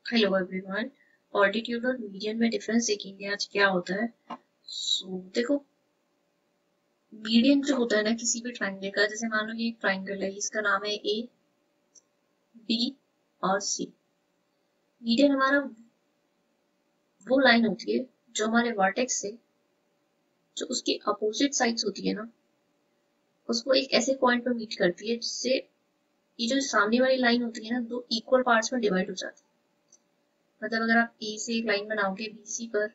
Hello everyone. Altitude और median में difference देखेंगे आज क्या होता है। देखो, मीडियन जो होता है ना किसी भी ट्राइंगल का, जैसे मान लो ये एक ट्राइंगल है, इसका नाम है ए बी और सी। मीडियन हमारा वो लाइन होती है जो हमारे वर्टेक्स से जो उसकी अपोजिट साइड्स होती है ना, उसको एक ऐसे पॉइंट पर मीट करती है जिससे ये जो सामने वाली लाइन होती है ना, दो इक्वल पार्ट्स में डिवाइड हो जाती है। मतलब अगर आप ए से एक लाइन बनाओगे बीसी पर,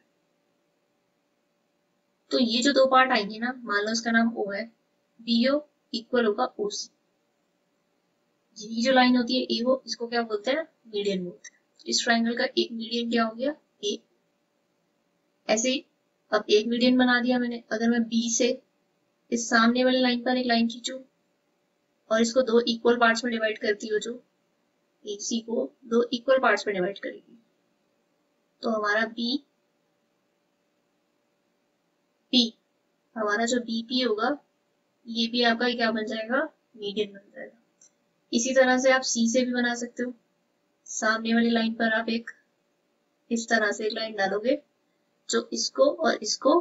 तो ये जो दो पार्ट आएंगे ना, मान लो इसका नाम ओ है, बीओ इक्वल होगा ओ सी। ये जो लाइन होती है ए ओ, इसको क्या बोलते हैं? मीडियन बोलते हैं। इस ट्राइंगल का एक मीडियन क्या हो गया? ए। ऐसे ही अब एक मीडियन बना दिया मैंने। अगर मैं बी से इस सामने वाली लाइन पर एक लाइन खींचू और इसको दो इक्वल पार्ट्स में डिवाइड करती हो, जो ए सी को दो इक्वल पार्ट्स में डिवाइड करेगी, तो हमारा बी पी, हमारा जो बी पी होगा, ये भी आपका क्या बन जाएगा? मीडियन बन जाएगा। इसी तरह से आप सी से भी बना सकते हो। सामने वाली लाइन पर आप एक इस तरह से एक लाइन डालोगे जो इसको और इसको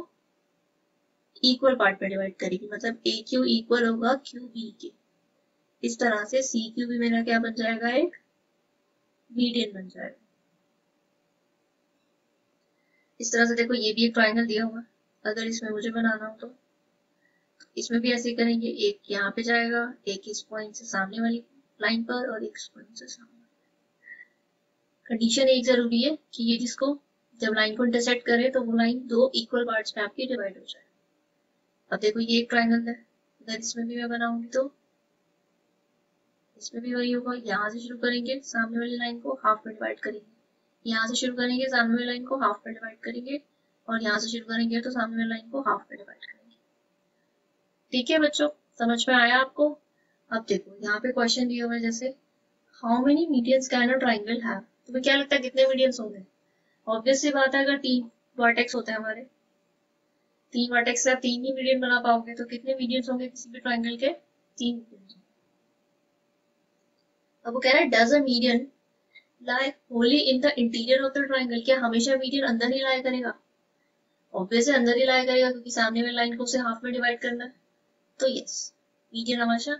इक्वल पार्ट में डिवाइड करेगी, मतलब ए क्यू इक्वल होगा क्यू बी के। इस तरह से सी क्यू भी मेरा क्या बन जाएगा? एक मीडियन बन जाएगा। इस तरह से देखो, ये भी एक ट्राइंगल दिया हुआ है। अगर इसमें मुझे बनाना हो तो इसमें भी ऐसे ही करेंगे। एक यहाँ पे जाएगा, एक इस पॉइंट से सामने वाली लाइन पर और एक इस पॉइंट से सामने। कंडीशन एक जरूरी है कि ये जिसको जब लाइन को इंटरसेक्ट करे तो वो लाइन दो इक्वल पार्ट्स में आपकी डिवाइड हो जाए। अब देखो, ये एक ट्राइंगल है, अगर इसमें भी मैं बनाऊंगी तो इसमें भी वही होगा। यहाँ से शुरू करेंगे, सामने वाली लाइन को हाफ में डिवाइड करेंगे। यहाँ से शुरू करेंगे, सामने वाली लाइन को हाफ में डिवाइड करेंगे। और यहाँ से शुरू करेंगे तो सामने वाली लाइन को हाफ में डिवाइड करेंगे। ठीक है बच्चों, समझ में आया आपको? अब देखो, यहाँ पे क्वेश्चन दिया हुआ है, जैसे how many medians can a triangle have. तुम्हें क्या लगता है कितने मीडियंस होंगे? ऑब्वियस सी बात है, अगर तीन वर्टेक्स होते हैं हमारे, तीन वर्टेक्स से आप तीन ही मीडियन बना पाओगे, तो कितने मीडियंस होंगे किसी भी ट्राइंगल के? तीन मीडियंस। अब वो कह रहा है does a median lie Holi in the interior of the triangle. क्या हमेशा मीडियन अंदर ही लाई करेगा? ऑब्वियस है अंदर ही लाई करेगा, क्योंकि सामने वाली लाइन को उसे हाफ में डिवाइड करना है। तो यस, मीडियन हमेशा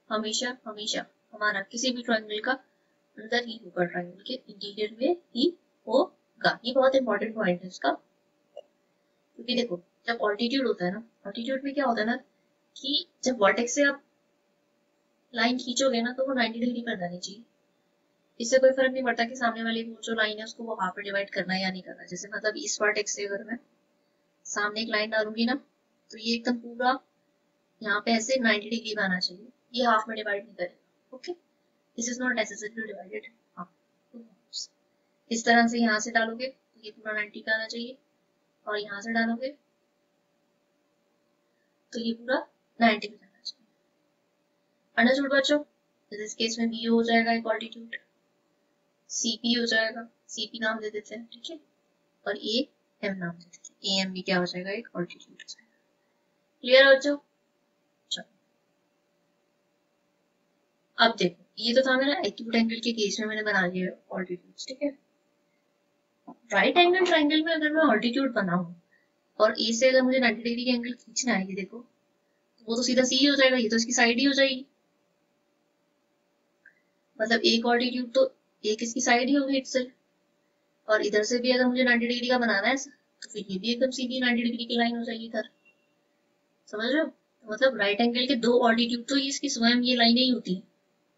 हमेशा हमेशा हमारा किसी भी ट्राइंगल का अंदर ही होगा, ट्राइंगल के इंटीरियर में ही होगा। ये बहुत इंपॉर्टेंट पॉइंट है इसका, क्योंकि देखो, जब ऑल्टीट्यूड होता है ना, ऑल्टीट्यूड में क्या होता है ना कि जब वर्टेक्स से आप लाइन खींचोगे ना, तो वो 90 डिग्री पर जानी चाहिए। इससे कोई फर्क नहीं पड़ता कि सामने वाली वो जो लाइन है उसको वो हाफ में डिवाइड करना है या नहीं करना। जैसे मतलब इस वर्टेक्स से अगर मैं सामने एक लाइन डालूंगी ना, तो ये एकदम पूरा यहाँ पे ऐसे 90 डिग्री में आना चाहिए, ये हाफ में डिवाइड नहीं करेगा। Okay, this is not necessary divided. इस तरह से यहाँ से डालोगे तो ये पूरा 90 का आना चाहिए, और यहाँ से डालोगे तो ये पूरा 90 में जाना चाहिए। अंडरस्टूड बच्चों? इस केस में बी हो जाएगा एक ऑल्टीट्यूड, सीपी हो जाएगा, सीपी नाम दे देते हैं, ठीक है, और ए एम नाम दे देते हैं। ए एम भी क्या हो जाएगा? एक ऑल्टीट्यूड हो जाएगा। क्लियर हो बच्चों? चलो, अब देखो, ये तो था मेरा एक्यूट एंगल के केस में मैंने बना लिया ऑल्टीट्यूड, ठीक है। राइट एंगल ट्राइंगल में अगर मैं ऑल्टीट्यूड बनाऊं और ए से अगर मुझे 90 डिग्री का एंगल खींचना है, ये देखो, तो वो तो सीधा सी हो जाएगा, ये तो इसकी साइड ही हो जाएगी। मतलब एक ऑल्टीट्यूड तो एक इसकी साइड ही होगी इटसेल्फ। और इधर से भी अगर मुझे 90 डिग्री का बनाना है तो फिर ये भी एकदम सीधी 90 डिग्री की लाइन हो जाएगी इधर। समझ रहे हो? तो मतलब राइट एंगल के दो ऑल्टीट्यूड तो इसकी स्वयं ये लाइनें ही होती है।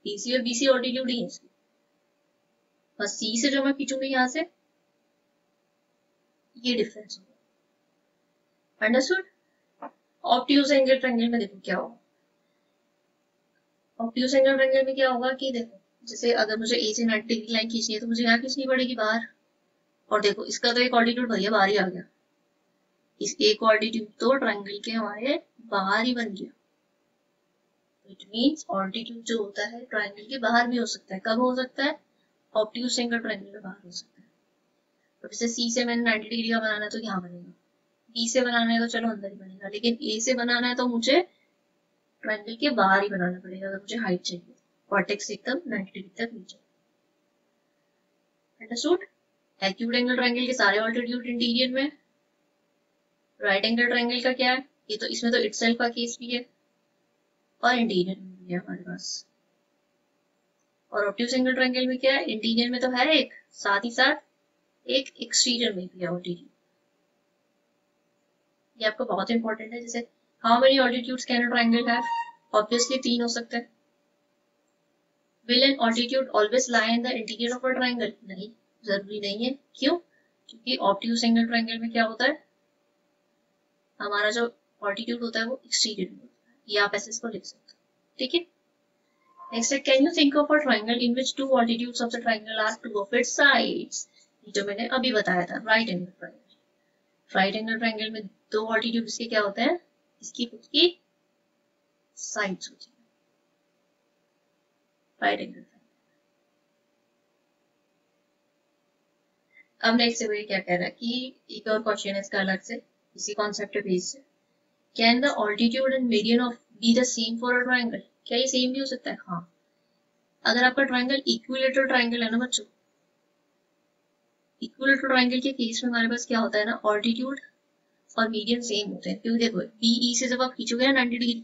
एसी और बीसी ऑल्टीट्यूड ही है इसकी। बस सी से जो मैं खींचूंगी यहाँ से, ये डिफरेंस होगा। अंडरस्टूड? ऑब्ट्यूज एंगल ट्रायंगल में देखो क्या होगा। ऑब्ट्यूज एंगल ट्रायंगल में क्या होगा कि देखो, जैसे अगर मुझे ए से 90 डिग्री लाइन खींचनी है तो मुझे यहाँ खींचनी पड़ेगी बाहर। और देखो, इसका तो एक ऑल्टीट्यूड भैया बाहर ही आ गया। इस एक ऑल्टीट्यूड तो ट्रायंगल के हमारे बाहर ही बन गया। इट मींस ऑल्टीट्यूड जो होता है ट्रायंगल के बाहर भी हो सकता है। कब हो सकता है? ऑब्ट्यूज एंगल ट्रायंगल के बाहर हो सकता है। तो जैसे सी से मैंने 90 डिग्री का बनाना है तो यहाँ बनेगा, बी से बनाना है तो चलो अंदर ही बनेगा, लेकिन ए से बनाना है तो मुझे ट्रायंगल के बाहर ही बनाना पड़ेगा अगर मुझे हाइट चाहिए। वर्टेक्स एकदम 90 डिग्री तक नीचे। अंडरस्टूड? एक्यूट एंगल ट्रायंगल के सारे ऑल्टीट्यूड इंटीरियर में। राइट एंगल ट्रायंगल का क्या है? ये तो इसमें तो इटसेल्फ का केस भी है और इंटीरियर में भी है हमारे पास। और ऑब्ट्यूज एंगल ट्रायंगल में क्या है? इंटीरियर में तो है एक, साथ ही साथ एक एक्सटीरियर में भी है ऑल्टीट्यूड। ये आपको बहुत इंपॉर्टेंट है। जैसे how many altitudes can a triangle have? Obviously 3 हो सकते हैं। Will an altitude always lie in the interior of a triangle? नहीं, जरूरी नहीं है। क्यों? क्योंकि ऑब्ट्यूज एंगल ट्रायंगल में क्या होता है, हमारा जो ऑल्टीट्यूड होता है वो एक्सटीरियर में होता है। ये आप ऐसे इसको लिख सकते हो, ठीक है। नेक्स्ट है, can you think of a triangle in which two altitudes of the triangle are two of its sides? ये जो मैंने अभी बताया था, right angle triangle. Right angle triangle में 2 ऑल्टीट्यूड इसके क्या होते हैं? इसकी खुद की साइड्स होती है। Right angle. अब नेक्स्ट है क्या कह रहा है कि एक और क्वेश्चन है इसका अलग से, इसी कॉन्सेप्ट बेस से। Can the altitude and median of be the same for a triangle? क्या ये सेम भी हो सकता है? हाँ। अगर आपका ट्रायंगल इक्विलेटरल ट्रायंगल है ना बच्चों, इक्विलेटरल ट्रायंगल के केस में हमारे पास क्या होता है ना, ऑल्टीट्यूड और मीडियन सेम होते हैं। क्योंकि देखो बीई से जब आप खींचोगे ना 90 डिग्री,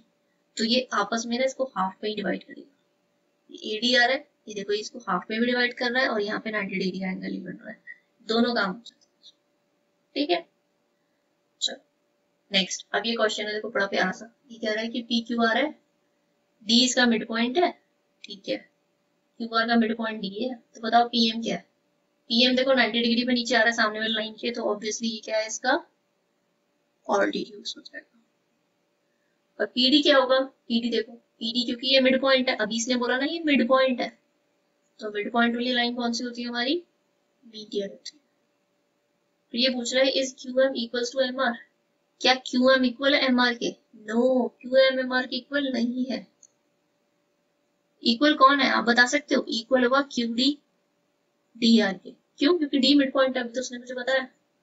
तो ये आपस में ना इसको हाफ में ही डिवाइड करेगा। ये एडी आ रहा है, ये देखो इसको हाफ में भी डिवाइड कर रहा है और यहाँ पे 90 डिग्री का एंगल ही बन रहा है। दोनों काम हो जाते हैं, ठीक है। चलो नेक्स्ट, अब ये क्वेश्चन है देखो बड़ा प्यारा सा। ये कह रहा है कि पी क्यू आर है, डी इसका मिड पॉइंट है, ठीक है। क्यू आर का मिड पॉइंट डी है, तो बताओ पीएम क्या है? पीएम देखो 90 डिग्री पे नीचे आ रहा है सामने वाली लाइन के, तो ऑब्वियसली ये क्या है इसका ऑल्टीट्यूड हो जाएगा। और पीडी क्या होगा? पीडी देखो, पीडी क्योंकि ये मिड पॉइंट है, अभी इसने बोला ना ये मिड पॉइंट है, तो मिड पॉइंट वाली लाइन कौन सी होती है हमारी? मीडियन होती है। तो ये पूछ रहा है is Q M equal to M R? क्या क्यू एम इक्वल है एम आर के? No, Q M M R के इक्वल नहीं है। इक्वल कौन है आप बता सकते हो? इक्वल होगा क्यू डी डी आर के। क्यों? क्योंकि डी मिड पॉइंट है, अभी तो उसने मुझे बताया।